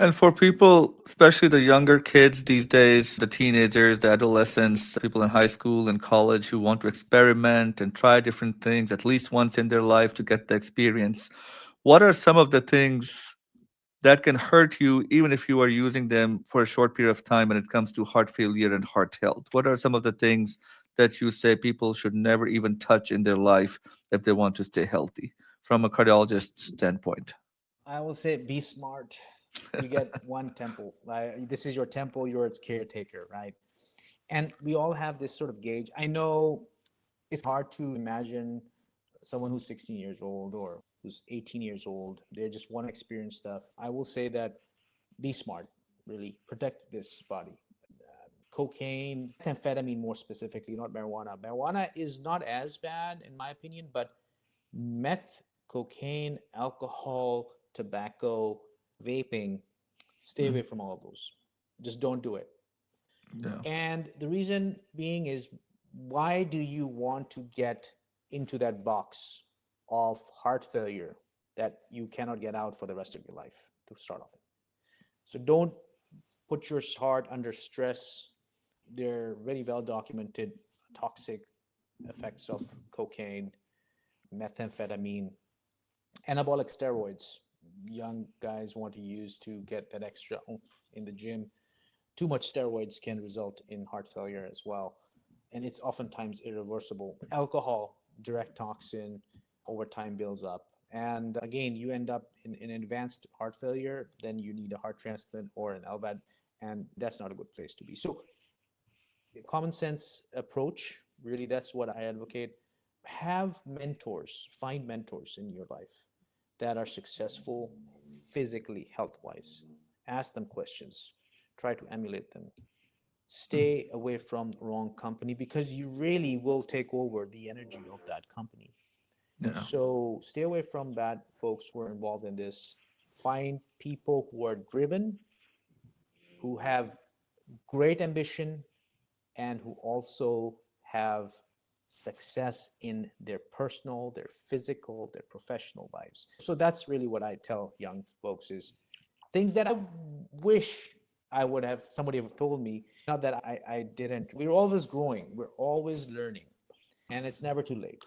And for people, especially the younger kids these days, the teenagers, the adolescents, people in high school and college who want to experiment and try different things at least once in their life to get the experience, what are some of the things that can hurt you even if you are using them for a short period of time when it comes to heart failure and heart health? What are some of the things that you say people should never even touch in their life if they want to stay healthy from a cardiologist's standpoint? I will say be smart. You get one temple. This is your temple, you're its caretaker, right? And we all have this sort of gauge. I know it's hard to imagine someone who's 16 years old or who's 18 years old. They just want to experience stuff. I will say that be smart, really. Protect this body. Cocaine, methamphetamine more specifically, not marijuana. Marijuana is not as bad, in my opinion, but meth, cocaine, alcohol, tobacco, vaping, stay away Mm, from all of those. Just don't do it. yeah. And the reason being is, why do you want to get into that box of heart failure that you cannot get out for the rest of your life to start off with? So don't put your heart under stress. They're very well documented toxic effects of cocaine, methamphetamine, anabolic steroids. Young guys want to use to get that extra oomph in the gym. Too much steroids can result in heart failure as well, and it's oftentimes irreversible. Alcohol, direct toxin, over time builds up. And again, you end up in advanced heart failure, then you need a heart transplant or an LVAD, and that's not a good place to be. So, common sense approach, really, that's what I advocate. Have mentors, find mentors in your life that are successful physically, health wise. Ask them questions, try to emulate them. Mm, Stay away from wrong company because you really will take over the energy of that company. yeah. So stay away from bad folks who are involved in this. Find people who are driven, who have great ambition, and who also have success in their personal, their physical, their professional lives. So that's really what I tell young folks is things that I wish I would have somebody have told me. Not that I didn't. We're always growing. We're always learning. And it's never too late.